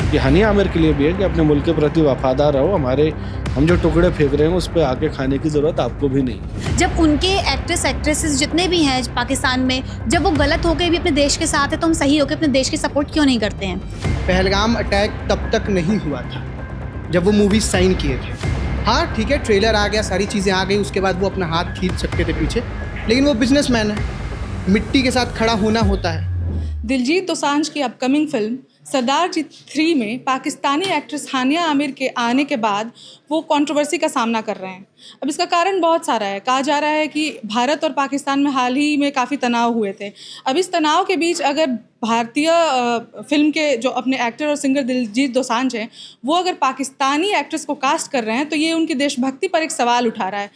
ये हानिया आमिर के लिए भी है कि अपने मुल्क के प्रति वफादार रहो। हम जो टुकड़े फेंक रहे हैं उस पर आके खाने की ज़रूरत आपको भी नहीं। जब उनके एक्ट्रेस एक्ट्रेसेस जितने भी हैं पाकिस्तान में, जब वो गलत होकर भी अपने देश के साथ है तो हम सही होकर अपने देश की सपोर्ट क्यों नहीं करते हैं? पहलगाम अटैक तब तक नहीं हुआ था जब वो मूवी साइन किए थे। हाँ ठीक है, ट्रेलर आ गया, सारी चीज़ें आ गई, उसके बाद वो अपना हाथ खींच सकते थे पीछे, लेकिन वो बिजनेसमैन है, मिट्टी के साथ खड़ा होना होता है। दिलजीत दोसांझ की अपकमिंग फिल्म सरदार जी 3 में पाकिस्तानी एक्ट्रेस हानिया आमिर के आने के बाद वो कंट्रोवर्सी का सामना कर रहे हैं। अब इसका कारण बहुत सारा है। कहा जा रहा है कि भारत और पाकिस्तान में हाल ही में काफ़ी तनाव हुए थे। अब इस तनाव के बीच अगर भारतीय फिल्म के जो अपने एक्टर और सिंगर दिलजीत दोसांझ हैं, वो अगर पाकिस्तानी एक्ट्रेस को कास्ट कर रहे हैं तो ये उनकी देशभक्ति पर एक सवाल उठा रहा है।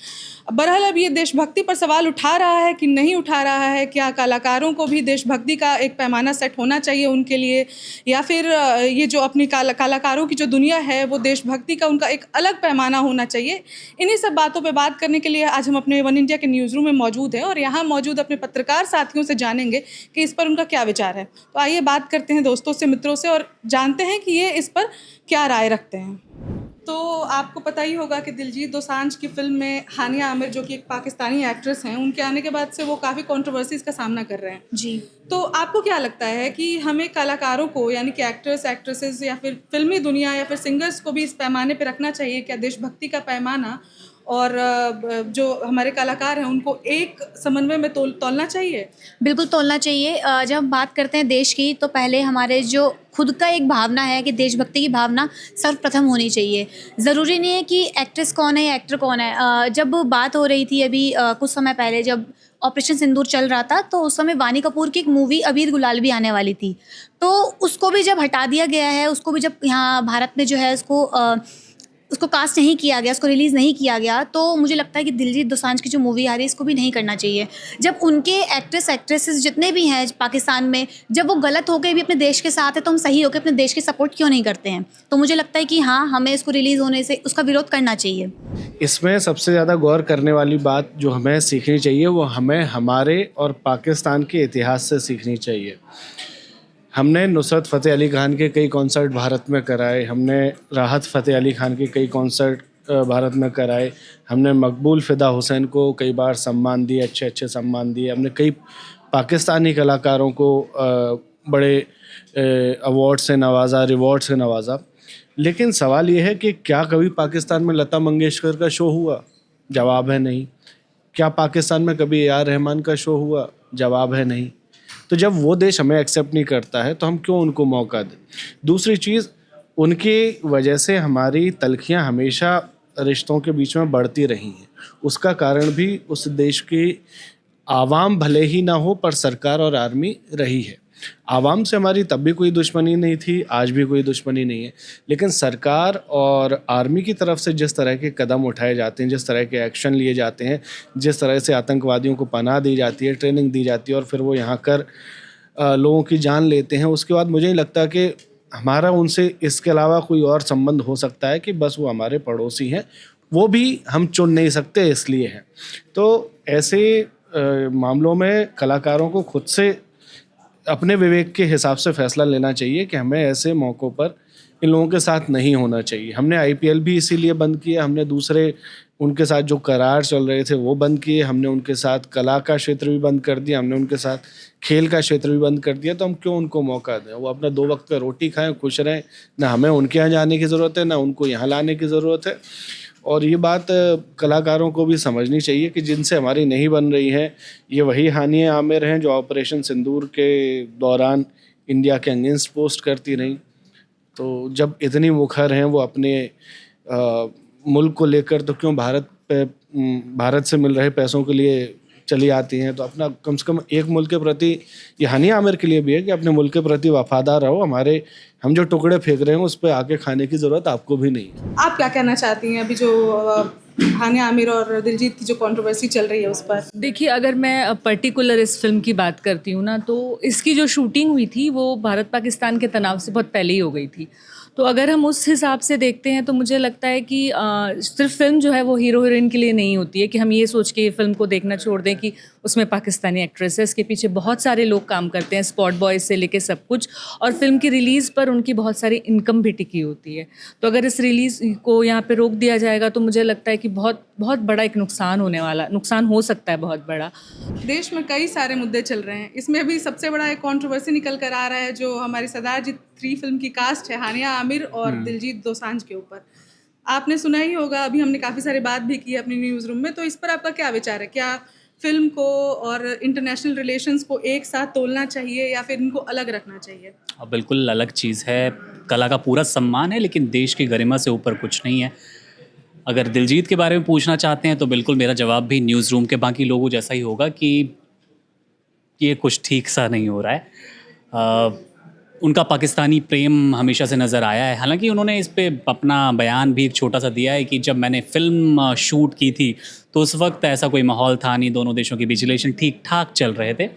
बहरहाल अब ये देशभक्ति पर सवाल उठा रहा है कि नहीं उठा रहा है, क्या कलाकारों को भी देशभक्ति का एक पैमाना सेट होना चाहिए उनके लिए, या फिर ये जो अपनी कलाकारों की जो दुनिया है वो देशभक्ति का उनका एक अलग पैमाना होना चाहिए। इन्हीं सब बातों पे बात करने के लिए आज हम अपने वन इंडिया के न्यूज़ रूम में मौजूद हैं और यहाँ मौजूद अपने पत्रकार साथियों से जानेंगे कि इस पर उनका क्या विचार है। तो आइए बात करते हैं दोस्तों से, मित्रों से, और जानते हैं कि ये इस पर क्या राय रखते हैं। तो आपको पता ही होगा कि दिलजीत दोसांझ की फिल्म में हानिया आमिर, जो कि एक पाकिस्तानी एक्ट्रेस हैं, उनके आने के बाद से वो काफ़ी कंट्रोवर्सीज का सामना कर रहे हैं जी। तो आपको क्या लगता है कि हमें कलाकारों को, यानी कि एक्टर्स एक्ट्रेसेस या फिर फिल्मी दुनिया या फिर सिंगर्स को भी इस पैमाने पे रखना चाहिए क्या, देशभक्ति का पैमाना, और जो हमारे कलाकार हैं उनको एक समन्वय में तोलना चाहिए? बिल्कुल तोलना चाहिए। जब हम बात करते हैं देश की तो पहले हमारे जो खुद का एक भावना है कि देशभक्ति की भावना सर्वप्रथम होनी चाहिए। ज़रूरी नहीं है कि एक्ट्रेस कौन है या एक्टर कौन है। जब बात हो रही थी अभी कुछ समय पहले जब ऑपरेशन सिंदूर चल रहा था तो उस समय वानी कपूर की एक मूवी अबीर गुलाल भी आने वाली थी, तो उसको भी जब हटा दिया गया है, उसको भी जब यहाँ भारत में जो है उसको कास्ट नहीं किया गया, उसको रिलीज़ नहीं किया गया, तो मुझे लगता है कि दिलजीत दोसांझ की जो मूवी आ रही है इसको भी नहीं करना चाहिए। जब उनके एक्ट्रेस एक्ट्रेसेस जितने भी हैं पाकिस्तान में, जब वो गलत होकर भी अपने देश के साथ है तो हम सही होकर अपने देश की सपोर्ट क्यों नहीं करते हैं? तो मुझे लगता है कि हाँ, हमें इसको रिलीज़ होने से उसका विरोध करना चाहिए। इसमें सबसे ज़्यादा गौर करने वाली बात जो हमें सीखनी चाहिए वो हमें हमारे और पाकिस्तान के इतिहास से सीखनी चाहिए। हमने नुसरत फ़तेह अली खान के कई कॉन्सर्ट भारत में कराए, हमने राहत फ़तेह अली खान के कई कॉन्सर्ट भारत में कराए, हमने मकबूल फ़िदा हुसैन को कई बार सम्मान दिए, अच्छे अच्छे सम्मान दिए, हमने कई पाकिस्तानी कलाकारों को बड़े अवार्ड से नवाजा, रिवॉर्ड से नवाजा। लेकिन सवाल ये है कि क्या कभी पाकिस्तान में लता मंगेशकर का शो हुआ? जवाब है नहीं। क्या पाकिस्तान में कभी ए आर रहमान का शो हुआ? जवाब है नहीं। तो जब वो देश हमें एक्सेप्ट नहीं करता है तो हम क्यों उनको मौका दें? दूसरी चीज़, उनकी वजह से हमारी तल्खियाँ हमेशा रिश्तों के बीच में बढ़ती रही हैं। उसका कारण भी उस देश की आवाम भले ही ना हो पर सरकार और आर्मी रही है। आवाम से हमारी तब भी कोई दुश्मनी नहीं थी, आज भी कोई दुश्मनी नहीं है, लेकिन सरकार और आर्मी की तरफ से जिस तरह के कदम उठाए जाते हैं, जिस तरह के एक्शन लिए जाते हैं, जिस तरह से आतंकवादियों को पनाह दी जाती है, ट्रेनिंग दी जाती है और फिर वो यहाँ कर लोगों की जान लेते हैं, उसके बाद मुझे नहीं लगता कि हमारा उनसे इसके अलावा कोई और संबंध हो सकता है कि बस वो हमारे पड़ोसी हैं, वो भी हम चुन नहीं सकते इसलिए हैं। तो ऐसे मामलों में कलाकारों को खुद से अपने विवेक के हिसाब से फैसला लेना चाहिए कि हमें ऐसे मौक़ों पर इन लोगों के साथ नहीं होना चाहिए। हमने IPL भी इसीलिए बंद किया, हमने दूसरे उनके साथ जो करार चल रहे थे वो बंद किए, हमने उनके साथ कला का क्षेत्र भी बंद कर दिया, हमने उनके साथ खेल का क्षेत्र भी बंद कर दिया। तो हम क्यों उनको मौका दें? वो अपना 2 वक्त का रोटी खाएं, खुश रहें। ना हमें उनके यहाँ जाने की ज़रूरत है, ना उनको यहाँ लाने की ज़रूरत है। और ये बात कलाकारों को भी समझनी चाहिए कि जिनसे हमारी नहीं बन रही है, ये वही हानिया आमिर हैं जो ऑपरेशन सिंदूर के दौरान इंडिया के अगेंस्ट पोस्ट करती रहीं। तो जब इतनी मुखर हैं वो अपने मुल्क को लेकर, तो क्यों भारत से मिल रहे पैसों के लिए चली आती हैं? तो अपना कम से कम एक मुल्क के प्रति, ये हानिया आमिर के लिए भी है कि अपने मुल्क के प्रति वफादार रहो। हम जो टुकड़े फेंक रहे हैं उस पर आके खाने की ज़रूरत आपको भी नहीं है। आप क्या कहना चाहती हैं? अभी जो हानिया आमिर और दिलजीत की जो कंट्रोवर्सी चल रही है उस पर? देखिए, अगर मैं पर्टिकुलर इस फ़िल्म की बात करती हूँ ना, तो इसकी जो शूटिंग हुई थी वो भारत पाकिस्तान के तनाव से बहुत पहले ही हो गई थी। तो अगर हम उस हिसाब से देखते हैं तो मुझे लगता है कि सिर्फ फ़िल्म जो है वो हीरो हीरोइन के लिए नहीं होती है कि हम ये सोच के फ़िल्म को देखना छोड़ दें कि उसमें पाकिस्तानी एक्ट्रेस है। इसके पीछे बहुत सारे लोग काम करते हैं, स्पॉट बॉयज़ से लेके सब कुछ, और फ़िल्म की रिलीज़ पर उनकी बहुत सारी इनकम भी टिकी होती है। तो अगर इस रिलीज़ को यहाँ पे रोक दिया जाएगा तो मुझे लगता है कि बहुत बहुत बड़ा एक नुकसान हो सकता है, बहुत बड़ा। देश में कई सारे मुद्दे चल रहे हैं, इसमें अभी सबसे बड़ा एक कंट्रोवर्सी निकल कर आ रहा है जो हमारी सरदार जी 3 फिल्म की कास्ट है, हानिया आमिर और दिलजीत दोसांझ के ऊपर। आपने सुना ही होगा, अभी हमने काफ़ी सारी बात भी की है अपनी न्यूज़ रूम में, तो इस पर आपका क्या विचार है? क्या फिल्म को और इंटरनेशनल रिलेशंस को एक साथ तोलना चाहिए या फिर इनको अलग रखना चाहिए? बिल्कुल अलग चीज़ है। कला का पूरा सम्मान है, लेकिन देश की गरिमा से ऊपर कुछ नहीं है। अगर दिलजीत के बारे में पूछना चाहते हैं तो बिल्कुल मेरा जवाब भी न्यूज़ रूम के बाकी लोगों जैसा ही होगा कि ये कुछ ठीक सा नहीं हो रहा है। उनका पाकिस्तानी प्रेम हमेशा से नज़र आया है। हालांकि उन्होंने इस पे अपना बयान भी एक छोटा सा दिया है कि जब मैंने फ़िल्म शूट की थी तो उस वक्त ऐसा कोई माहौल था नहीं, दोनों देशों के बीच रिलेशन ठीक ठाक चल रहे थे।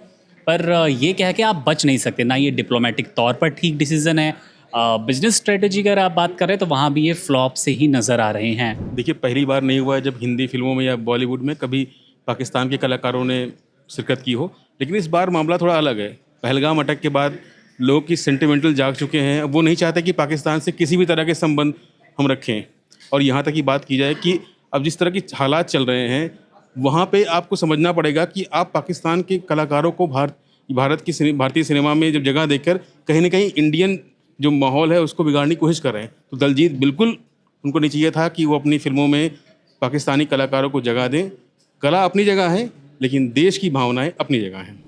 पर ये कह के आप बच नहीं सकते, ना ये डिप्लोमेटिक तौर पर ठीक डिसीज़न है। बिजनेस स्ट्रेटजी अगर आप बात करें तो वहाँ भी ये फ्लॉप से ही नज़र आ रहे हैं। देखिए, पहली बार नहीं हुआ है जब हिंदी फिल्मों में या बॉलीवुड में कभी पाकिस्तान के कलाकारों ने शिरकत की हो, लेकिन इस बार मामला थोड़ा अलग है। पहलगाम अटैक के बाद लोग की सेंटिमेंटल जाग चुके हैं। वो नहीं चाहते कि पाकिस्तान से किसी भी तरह के संबंध हम रखें, और यहाँ तक की बात की जाए कि अब जिस तरह की हालात चल रहे हैं वहाँ पे आपको समझना पड़ेगा कि आप पाकिस्तान के कलाकारों को भारतीय सिनेमा में जब जगह देकर कहीं ना कहीं इंडियन जो माहौल है उसको बिगाड़ने की कोशिश कर रहे हैं। तो दिलजीत बिल्कुल, उनको नहीं चाहिए था कि वो अपनी फिल्मों में पाकिस्तानी कलाकारों को जगह दें। कला अपनी जगह है लेकिन देश की भावनाएं अपनी जगह हैं।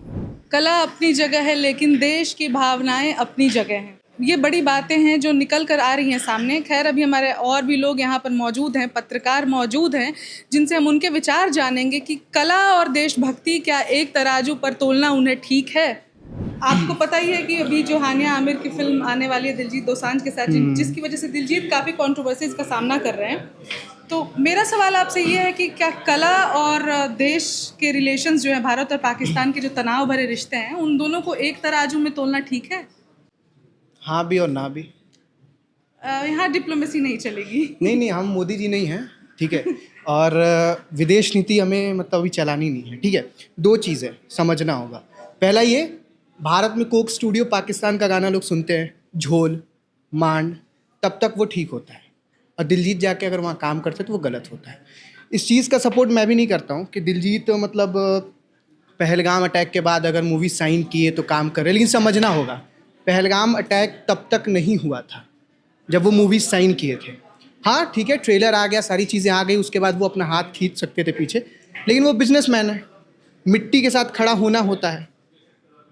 कला अपनी जगह है लेकिन देश की भावनाएं अपनी जगह हैं। ये बड़ी बातें हैं जो निकल कर आ रही हैं सामने। खैर, अभी हमारे और भी लोग यहाँ पर मौजूद हैं, पत्रकार मौजूद हैं, जिनसे हम उनके विचार जानेंगे कि कला और देशभक्ति क्या एक तराजू पर तोलना उन्हें ठीक है। आपको पता ही है कि अभी जो हानिया आमिर की फिल्म आने वाली है दिलजीत दोसांझ के साथ, जिसकी वजह से दिलजीत काफ़ी कंट्रोवर्सीज का सामना कर रहे हैं। तो मेरा सवाल आपसे ये है कि क्या कला और देश के रिलेशंस जो है, भारत और पाकिस्तान के जो तनाव भरे रिश्ते हैं, उन दोनों को एक तराजू में तोलना ठीक है? हाँ भी और ना भी। यहाँ डिप्लोमेसी नहीं चलेगी। नहीं, हम मोदी जी नहीं हैं, ठीक है। और विदेश नीति हमें मतलब अभी चलानी नहीं है, ठीक है। 2 चीज़ें समझना होगा। पहला ये, भारत में कोक स्टूडियो पाकिस्तान का गाना लोग सुनते हैं, झोल, मांड, तब तक वो ठीक होता है, और दिलजीत जाके अगर वहाँ काम करते तो वो गलत होता है। इस चीज़ का सपोर्ट मैं भी नहीं करता हूँ कि दिलजीत मतलब पहलगाम अटैक के बाद अगर मूवी साइन किए तो काम करे, लेकिन समझना होगा पहलगाम अटैक तब तक नहीं हुआ था जब वो मूवी साइन किए थे। हाँ ठीक है, ट्रेलर आ गया, सारी चीज़ें आ गई, उसके बाद वो अपना हाथ खींच सकते थे पीछे, लेकिन वो बिजनेसमैन है, मिट्टी के साथ खड़ा होना होता है।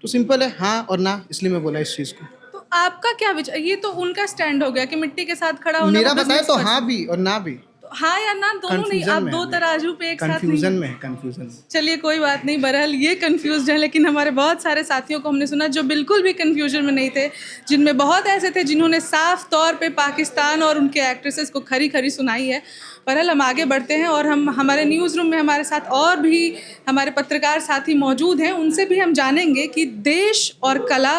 तो सिंपल है, हाँ और ना, इसलिए मैं बोला इस चीज़ को। तो आपका क्या विचार? ये तो उनका स्टैंड हो गया कि मिट्टी के साथ खड़ा होना। मेरा बताए तो हाँ भी और ना भी। तो हाँ या ना दोनों नहीं, आप 2 तराजू पे एक साथ नहीं। कंफ्यूजन। चलिए कोई बात नहीं, बहरहाल ये कंफ्यूज है, लेकिन हमारे बहुत सारे साथियों को हमने सुना जो बिल्कुल भी कंफ्यूजन में नहीं थे, जिनमें बहुत ऐसे थे जिन्होंने साफ तौर पे पाकिस्तान और उनके एक्ट्रेसेस को खरी खरी सुनाई है। बहरहाल हम आगे बढ़ते हैं और हम हमारे न्यूज़ रूम में हमारे साथ और भी हमारे पत्रकार साथी मौजूद हैं, उनसे भी हम जानेंगे कि देश और कला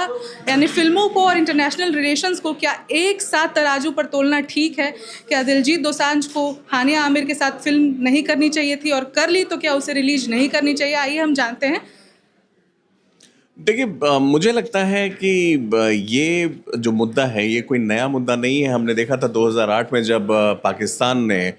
यानी फिल्मों को और इंटरनेशनल रिलेशंस को क्या एक साथ तराजू पर तोलना ठीक है? क्या दिलजीत दोसांझ को हानिया आमिर के साथ फिल्म नहीं करनी चाहिए थी, और कर ली तो क्या उसे रिलीज नहीं करनी चाहिए? आइए हम जानते हैं। देखिए, मुझे लगता है कि ये जो मुद्दा है ये कोई नया मुद्दा नहीं है। हमने देखा था 2008 में जब पाकिस्तान ने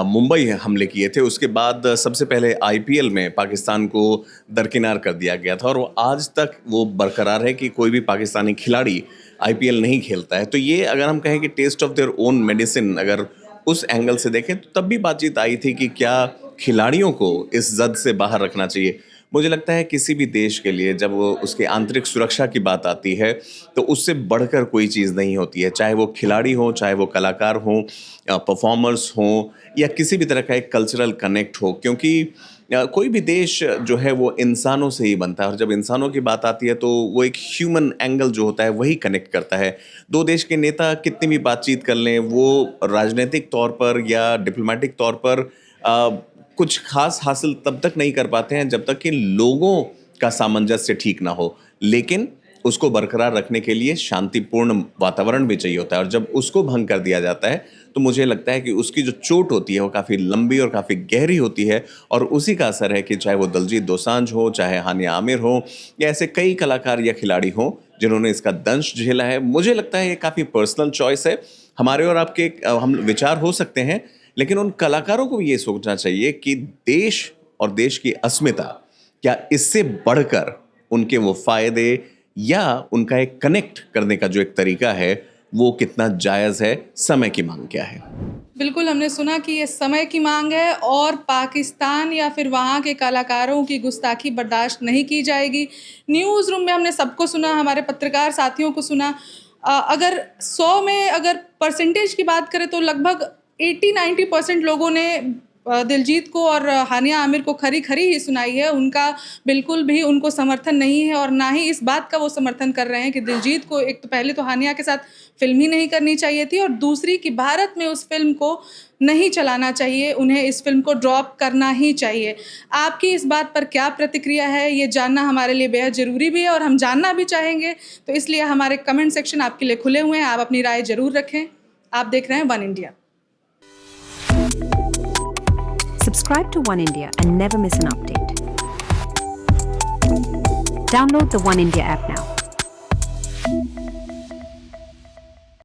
मुंबई हमले किए थे, उसके बाद सबसे पहले आईपीएल में पाकिस्तान को दरकिनार कर दिया गया था, और वो आज तक वो बरकरार है कि कोई भी पाकिस्तानी खिलाड़ी आईपीएल नहीं खेलता है। तो ये अगर हम कहें कि taste of their own medicine, अगर उस एंगल से देखें तो तब भी बातचीत आई थी कि क्या खिलाड़ियों को इस जद से बाहर रखना चाहिए। मुझे लगता है किसी भी देश के लिए जब वो उसके आंतरिक सुरक्षा की बात आती है तो उससे बढ़कर कोई चीज़ नहीं होती है, चाहे वो खिलाड़ी हो, चाहे वो कलाकार हो, परफॉर्मर्स हो, या किसी भी तरह का एक कल्चरल कनेक्ट हो, क्योंकि कोई भी देश जो है वो इंसानों से ही बनता है, और जब इंसानों की बात आती है तो वो एक ह्यूमन एंगल जो होता है वही कनेक्ट करता है। 2 देश के नेता कितनी भी बातचीत कर लें, वो राजनीतिक तौर पर या डिप्लोमेटिक तौर पर कुछ खास हासिल तब तक नहीं कर पाते हैं जब तक कि लोगों का सामंजस्य ठीक ना हो, लेकिन उसको बरकरार रखने के लिए शांतिपूर्ण वातावरण भी चाहिए होता है। और जब उसको भंग कर दिया जाता है तो मुझे लगता है कि उसकी जो चोट होती है वो काफ़ी लंबी और काफ़ी गहरी होती है, और उसी का असर है कि चाहे वो दिलजीत दोसांझ हो, चाहे हानिया आमिर हो, या ऐसे कई कलाकार या खिलाड़ी हों जिन्होंने इसका दंश झेला है। मुझे लगता है ये काफ़ी पर्सनल चॉइस है। हमारे और आपके हम विचार हो सकते हैं, लेकिन उन कलाकारों को भी ये सोचना चाहिए कि देश और देश की अस्मिता क्या इससे बढ़कर उनके वो फायदे या उनका एक कनेक्ट करने का जो एक तरीका है वो कितना जायज़ है, समय की मांग क्या है। बिल्कुल, हमने सुना कि ये समय की मांग है और पाकिस्तान या फिर वहाँ के कलाकारों की गुस्ताखी बर्दाश्त नहीं की जाएगी। न्यूज़ रूम में हमने सबको सुना, हमारे पत्रकार साथियों को सुना। अगर 100 में अगर परसेंटेज की बात करें तो लगभग 80-90% लोगों ने दिलजीत को और हानिया आमिर को खरी ही सुनाई है। उनका बिल्कुल भी उनको समर्थन नहीं है और ना ही इस बात का वो समर्थन कर रहे हैं कि दिलजीत को एक तो पहले तो हानिया के साथ फिल्म ही नहीं करनी चाहिए थी, और दूसरी कि भारत में उस फिल्म को नहीं चलाना चाहिए, उन्हें इस फिल्म को ड्रॉप करना ही चाहिए। आपकी इस बात पर क्या प्रतिक्रिया है, ये जानना हमारे लिए बेहद ज़रूरी भी है और हम जानना भी चाहेंगे। तो इसलिए हमारे कमेंट सेक्शन आपके लिए खुले हुए हैं, आप अपनी राय ज़रूर रखें। आप देख रहे हैं one India. Subscribe to One India and never miss an update. Download the One India app now.